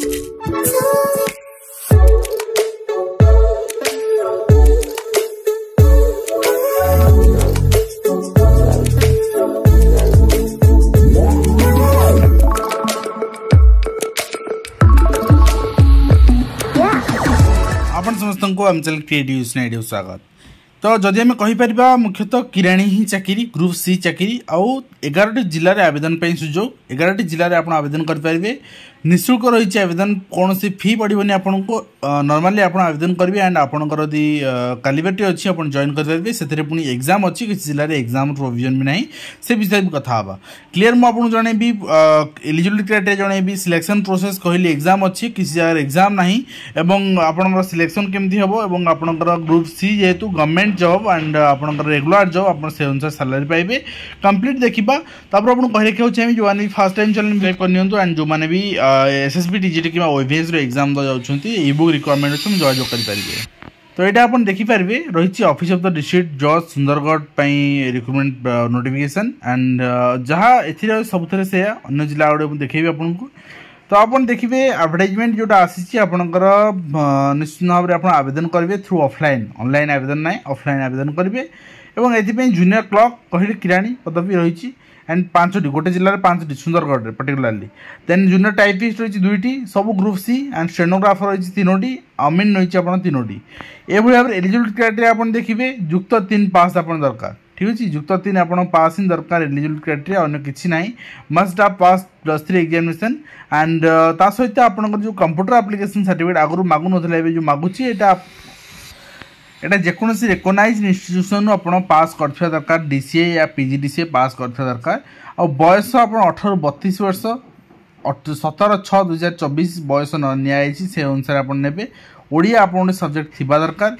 आपण समस्त को आम चैनल क्रिएटिव स्नाइडियो स्वागत। तो जदि आम कहीपर मुख्यतः किराणी ही चाकरी ग्रुप सी चाकरी आउ 11 जिले में आवेदन पर सुजोग 11 जिले में आप आवेदन करेंगे। निःशुल्क रही आवेदन कौन सी फी पड़ोनी आपन को नॉर्मली आप आवेदन करेंगे एंड आपंकर यदि कैलिबरटी अच्छी आप जॉइन करेंगे से पुणी एग्जाम अच्छी किसी जिले में एग्जाम प्रोविजन भी ना से विषय भी कथा हाँ क्लीयर मुझे जनइबी एलिजिबिलिटी क्राइटेरिया जनइबी सिलेक्शन प्रोसेस कहली एग्जाम अच्छी किसी जगह एग्जाम ना एवं आपंकर सिलेक्शन केमती हम और आपंकर ग्रुप सी जेहेतु गवर्नमेंट जॉब एंड आपंकर रेगुलर जॉब आप से अनुसार सैलरी पाइबे कंप्लीट देखा तापर आपको कही रखा चाहिए जो मैंने फर्स्ट टाइम चैनल सब्सक्राइब करनी एंड जो मैंने भी एसएसबी टीजीटी कि ओएवीएस एग्जाम जाऊँच ई बुक रिक्वायरमेंट अच्छे जोगाजोग करेंगे। तो यहाँ आप देखिपारे रही ऑफिस ऑफ द डिस्ट्रिक्ट जज सुंदरगढ़ रिक्रुटमेंट नोटिफिकेशन एंड जहाँ ए सबुथ से अन्य जिला गुड़े देखेबी आपको। तो आप देखिए एडवर्टाइजमेंट जोटा आसी आपंकर निश्चित भाव में आप आवेदन करेंगे थ्रू ऑफलाइन ऑनलाइन आवेदन ना ऑफलाइन आवेदन करेंगे और ये जूनियर क्लर्क कहले किराणी पदवी रही एंड 5टी गोटे जिले में 5टी सुंदरगढ़ पर्टिकुलाली देन जूनियर टाइपिस्ट रही 2टी सब ग्रुप सी एंड स्टेनोग्राफर रही 3टी अमीन रही आप 3टी ये भाव में एलिजिबिलिटी क्राइटेरिया आप देखिए युक्त 3 पास आप दरकार ठीक अच्छे युक्त 3 आप पास ही दरकार एलिजिबिलिटी क्राइटेरिया अन्य किसी ना मस्ट आप पास +3 एग्जामिनेशन एंड ता सहित आप जो कंप्यूटर एप्लिकेशन सर्टिफिकेट आगुरी मागु ना जो मागुची यहाँ जेकोसी रेकग्नाइज इंस्टीट्यूशन आप पास कर दरकार डीसीए या पीजीडीसीए पास कर दरकार और बयस आप 18 ରୁ 32 वर्ष 17/6/2024 बयस नियाई से अनुसार आप ने ओडिया आप सब्जेक्ट थी दरकार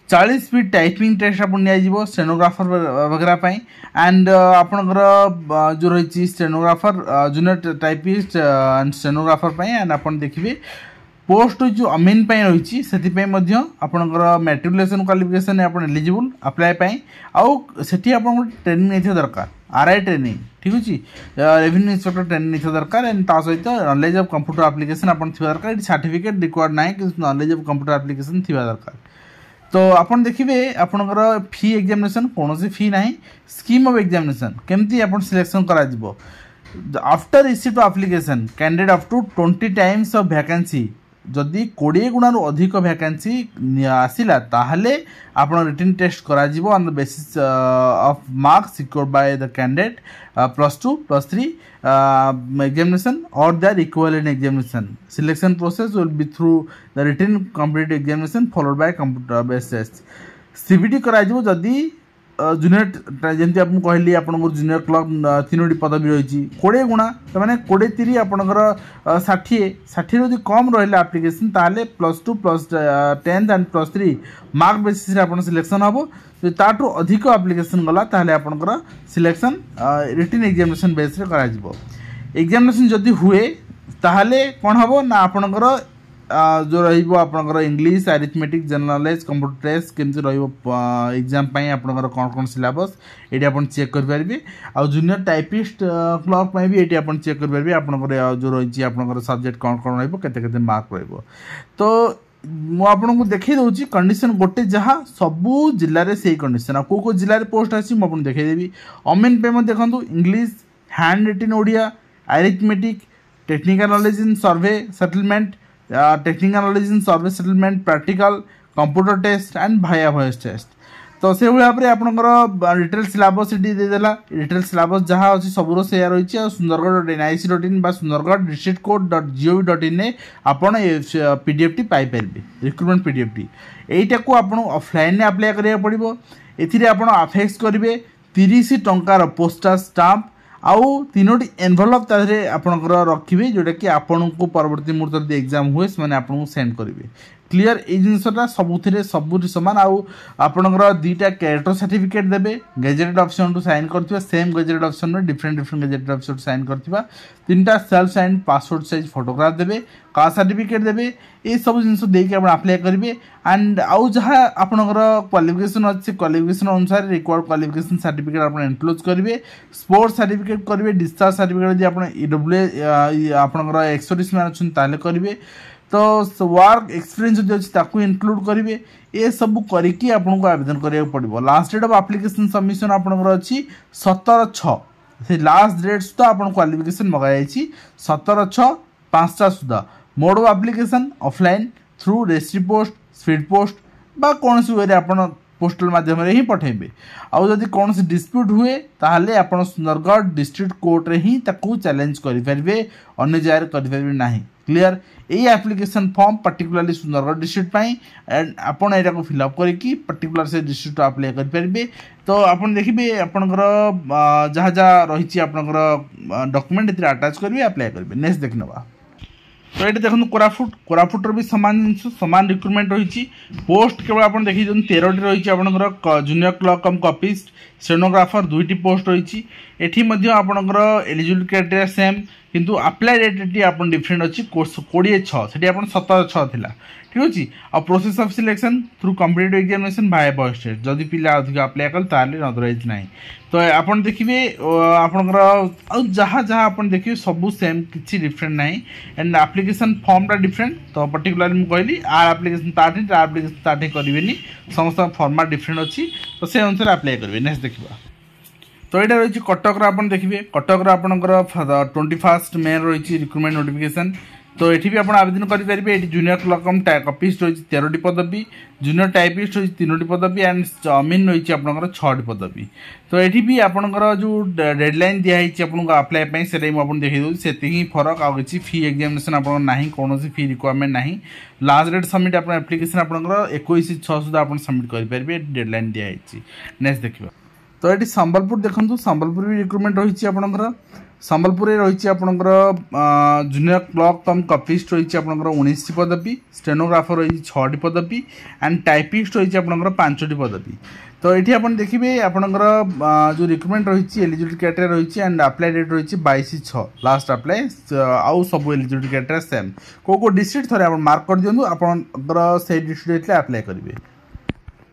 40 स्पीड टाइपिंग टेस्ट आप निया स्टेनोग्राफर वगैरह एंड आपंकर जो रही stenographer junior typist and stenographer and आप देखिए पोस्ट जो अमीन रही से आपंकर मैट्रिकुलेशन क्वालिफिकेशन आप एलिजिबल अप्लाई आउ से ट्रेनिंग नहीं दरकार आरआई ट्रेनिंग ठीक अच्छे रेवेन्यू इंस्पेक्टर ट्रेनिंग नहीं दरकार एंड ता सहित नॉलेज ऑफ कंप्यूटर एप्लिकेशन आप दरकार सर्टिफिकेट रिक्वायर्ड ना कि नॉलेज ऑफ कंप्यूटर एप्लिकेशन थी दरकार। तो आप देखिए आपंकर फी एग्जामिनेशन कौन सी फी ना स्कीम ऑफ एग्जामिनेशन केमती आप सिलेक्शन करा after receipt of application candidate up to 20 times of vacancy जदि 20 गुणारू अधिक वैकेंसी आसला ताहले आप रिटन टेस्ट करा on the basis of marks secured by the candidate +2 +3 examination और their equivalent examination selection process will be through the written complete examination followed by computer based test CBT करा जदि junior जमी आपको कहली आप junior clerk 3टी पदवी रही 20 गुणा तो मैंने 20 आपंकर 60 कम रहा आप्लिकेसन ताले +2 +10 एंड +3 मार्क बेसिस आप सिलेक्शन हम तो ताठू अधिक आप्लिकेसन गला ताले आपंकर सिलेक्शन रिटन एग्जामिनेशन बेस करा एग्जामिनेशन जदि हुए ताहले कौन हम ना आपंकर जो रहा English arithmetic general knowledge computer test केमती एग्जाम आपंकर कौन कौन सिलेबस ये आप चेक करेंगे आ जूनियर टाइपिस्ट क्लर्क भी ये आप चेक करेंगे आपंकर जो रही आपंकर सब्जेक्ट कौन कौन रते मार्क तो मुझे देखी दूसरी कंडीशन गोटे जहाँ सबू जिले में से कंडीशन कौ जिले में पोस्ट आसी मुझे देखीदेवी अमीन पे देखो English handwritten Odia arithmetic technical knowledge in survey settlement technical knowledge in survey settlement practical computer test and भाया वॉइस टेस्ट तो से भाव में आपंकर डिटेल सिलेबस देदेला डिटेल सिलेबस जहाँ अच्छी सबूर से रही सुंदरगढ़.nic.in सुंदरगढ़ डिस्ट्रिक्ट कोड .gov.in आप पीडीएफ टी पाइपर रिक्रुटमेंट पीडीएफ टी यहीटा को आप ऑफलाइन अप्लाई करा पड़ो ए आप अफेक्स करेंगे 30 टंकार पोस्टाल स्टाम्प आउ 3टी एनवलप ताधरे आपंकर रखिए जोटा कि आपन को परवर्ती मुहूर्त एग्जाम हुए से आपको सेंड करेंगे क्लीयर ये जिनसा सबुरी सामान आपणकर दुईटा कैरेक्टर सर्टिफिकेट देवे गेजेटेड ऑफिसर टू साइन करथिबा सेम गेजेटेड ऑफिसर में डिफरेंट गेजेटेड ऑफिसर साइन करथिबा तीनटा self sign passport size photograph देवे कास्ट सर्टिफिकेट देवे ये सब जिनस देके आप अप्लाई करेंगे एंड आउ जहाँ आपणकर क्वालिफिकेशन अच्छे क्वालिफिकेशन अनुसार रिक्वायर्ड क्वालिफिकेशन सर्टिफिकेट आप इनक्लूड करेंगे स्पोर्ट्स सर्टिफिकेट करेंगे डिस्चार्ज सर्टिफिकेट यदि आप ईडब्ल्यू आपणकर एक्सर्विस मैन अच्छा करेंगे तो वर्क एक्सपीरियंस जो अच्छी ताकू इनक्लूड करेंगे ये सब करके आपको आवेदन करा पड़ो last date of application submission आपंकर अच्छी 17/6 से लास्ट डेट सुधा आप क्वालिफिकेशन मगाई 17/6 5टा सुधा mode of application offline through registry post speed post बा कौन वे आप पोस्टल माध्यम ही पठेबे आउ जदि कौन डिस्प्यूट हुए ताहले आपण सुंदरगढ़ डिस्ट्रिक्ट कोर्ट रे ही ताकू चैलेंज करेंगे अन्य जगह करेंगे ना क्लियर यही application form particularly Sundargarh district and आपन एटा को फिलअप करके पर्टिकुलर से डिस्ट्रिक्ट अप्लाई करेंगे तो आपन देखिए आपनकर जहाँ जहाँ रही आपनकर डॉक्यूमेंट अटैच करेंगे अप्लाई करेंगे नेक्स्ट देखना तो ये देखो कोरापुटर भी सामान जिन सामान रिक्रुटमेंट रही पोस्ट केवल आप देखिए 13टी रही आपंकर junior clerk cum copyist stenographer 2टी पोस्ट रही एटी आपंकर एलिजिबिलिटी क्राइटेरिया सेम किंतु अप्लाई डेट आप डिफरेंट अच्छी 20/6 से आप 17/6 था ठीक अच्छे आ process of selection through competitive examination by boys test जदि पिला अधिक अप्लाई कल अदरवाइज ना तो आप देखिए आपंकर जहाँ जहाँ आप देखिए सब सेम किसी डिफरेंट ना एंड एप्लिकेशन फॉर्मटा डिफरेंट तो पर्टिकुलरली मुझे कहली आर एप्लिकेशन ताठी आर एप्लिकेशन ताठी करेंगे समस्त फॉर्मेट डिफरेंट अच्छी तो से अनुसार अप्लाई करेंगे नेक्स्ट देखा तो यहाँ रही कटक आप देखिए कटक आपंकर 21 मे रही रिक्रुटमेंट नोटिफिकेशन तो ये भी आप आवेदन करेंगे ये जूनियर क्लर्क कम कॉपिस्ट रही 13टी पदवी जूनियर टाइपिस्ट रही 3टी पदवी एंड अमीन रही आपंकर 6टी पदवी तो ये भी आपंकर जो डेडलाइन दिखाई आपको अप्लाई से देखिए से फरक आ कि फी एग्जामिनेशन आप कौन फी रिक्वायरमेंट ना लास्ट डेट सबमिट आप एप्लिकेशन आपंकर 21/6 सुधा आप सबमिट करेंगे डेडलाइन दिखाई नेक्स्ट देखा तो ये संबलपुर देखो संबलपुर भी रिक्रुटमेंट रही आपंकर संबलपुर रही आपंकर जूनियर क्लर्क कम कॉपिस्ट रही आपंकर 19टी पदवी स्टेनोग्राफर रही 6टी पदवी एंड टाइपिस्ट रही आपंकर 5टी पदवी तो ये आप देखिए आपंकर जो रिक्रुटमेंट रही एलिजिबिलिटी क्राइटेरिया रही एंड अप्लाई डेट रही 22/6 लास्ट अप्लाई आउ सब एलिजिबिलिटी क्राइटेरिया सेम को डिस्ट्रिक्ट थे आप मार्क कर दिखाँ आपंकर से डिस्ट्रिक्ट अप्लाई करेंगे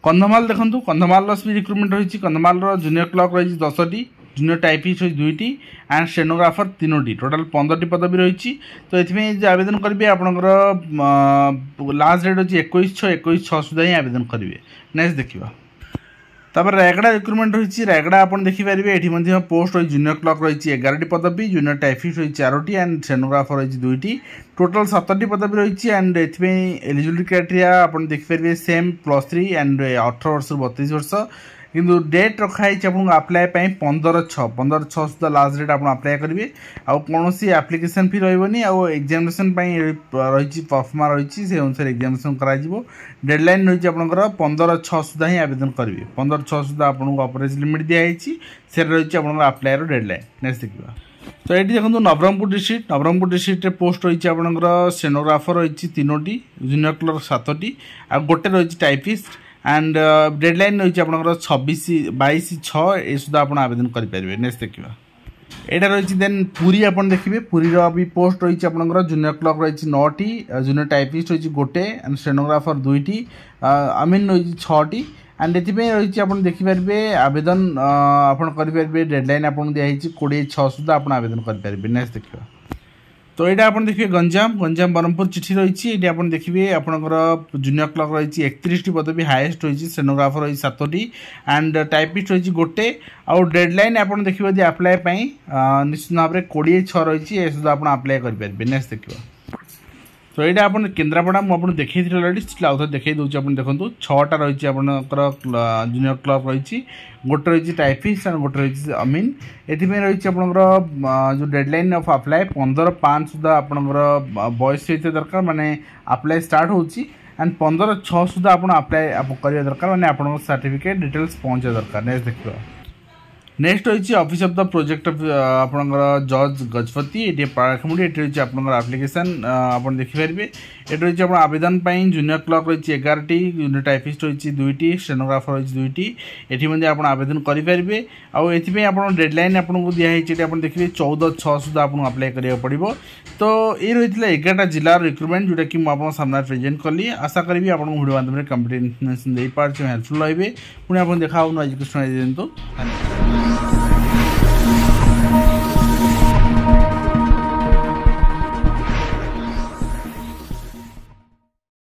कंधमाल देखो कंधमाल भी रिक्रुटमेंट रही कंधमाल जूनियर क्लर्क रही 10टी जूनियर टाइपिस्ट रही 2टी एंड स्टेनोग्राफर 3टी टोटाल 15टी पदवी रही तो ये आवेदन करेंगे आपंकर लास्ट डेट अच्छी 21/6 सुधा ही आवेदन करेंगे नेक्स्ट देखा तापर रायगड़ा रिक्रुटमेंट रही रायगड़ा आप देखिपारे ये पोस्ट रही जूनियर क्लर्क रही 11टी पदवी जूनियर टाइपिस्ट रही 4टी एंड स्टेनोग्राफर रही 2टी टोटाल 17टी पदवी रही एंड एलिजिबिलिटी क्राइटेरिया आप देखिपारे सेम +3 एंड 18 वर्ष 32 वर्ष किंतु डेट रखाई आपको अप्लाई 15/6 सुधा लास्ट डेट आप अप्लाई करेंगे आउ कौन एप्लिकेशन फी रही एग्जामिनेशन रही परफॉर्मा रही से अनुसार एग्जामिनेशन कर डेडलाइन रही आपंकर 15/6 सुधा ही आवेदन करेंगे 15/6 सुधा आपको अपरेज लिमिट दिखाई से रही आप अप्लाई डेडलाइन नेक्स्ट देखा तो ये देखो नवरंगपुर डिस्ट्रिक्ट पोस्ट रही आपंकर स्टेनोग्राफर रही 3टी जूनियर क्लर्क 7टी आ गोटे रही टाइपिस्ट एंड डेडलाइन रही आपंकर 22/6 ये सुधा आप आवेदन करेंगे नेक्स्ट देखा यहाँ रही देन पुरी आप देखिए पुरी भी पोस्ट रही आपंकर जूनियर क्लर्क रही 9टी जूनियर टाइपिस्ट रही गोटे एंड स्टेनोग्राफर 2टी अमीन रही 6टी एंड ये रही आप देखिपारे आवेदन आप करेंगे डेडलाइन आपको दिखाई 20/6 सुधा आप आवेदन करेंगे नेक्स्ट देखा तो यहाँ आप देखिए गंजाम ब्रह्मपुर चिठी रही ये आप देखिए आपंकर जूनियर क्लर्क रही 31टी पदवी हाएस्ट रही स्टेनोग्राफर रही 7टी एंड टाइपिस्ट रही गोटे आउ डेडलाइन आप देखिए अप्लाई निश्चित भाव में 20/6 रही सुधा आप अप्लाई करेंगे नेक्स्ट देखा तो यहाँ आप केन्द्रापड़ा मुझे देखी अलरेडी आउ थे देखी दूसरी आप देखो 6टा रही आपंकर जूनियर क्लर्क रही गोटे रही टाइपिस्ट एंड गोटे रही अमीन ये रही आपंकर जो डेडलाइन ऑफ अप्लाई 15/5 सुधा आपंकर बयस होता दरकार माने अप्लाई स्टार्ट होची एंड 15/6 सुधा आप अप्लाई करेंगे दरकार माने आपंकर सर्टिफिकेट डिटेल्स पहुँचा दरकार नेक्स्ट देखा नेक्स्ट रही ऑफिस ऑफ द प्रोजेक्ट आपंकर जज गजपति ये पराखमुड़ी ये रही आपंकर आप्लिकेसन आप देखिपारे ये रही आवेदन जूनियर क्लर्क रही 11टी जूनियर टाइपिस्ट रही 2टी स्टेनोग्राफर रही 2टी ये आप आवेदन करेंगे आउे आप डेडलाइन आपको दिखाई आप देखिए 14/6 सुधा आपको अप्लाई करा पड़ो। तो ये रही है 11टा जिलार रिक्रुटमेंट जोटा कि मुझे सामने प्रेजेंट कली आशा करी आपको वीडियो माध्यम कम्पिटेसन दे पार्टी हेल्पफुल रही पुणी आप देखा एजुकेशन।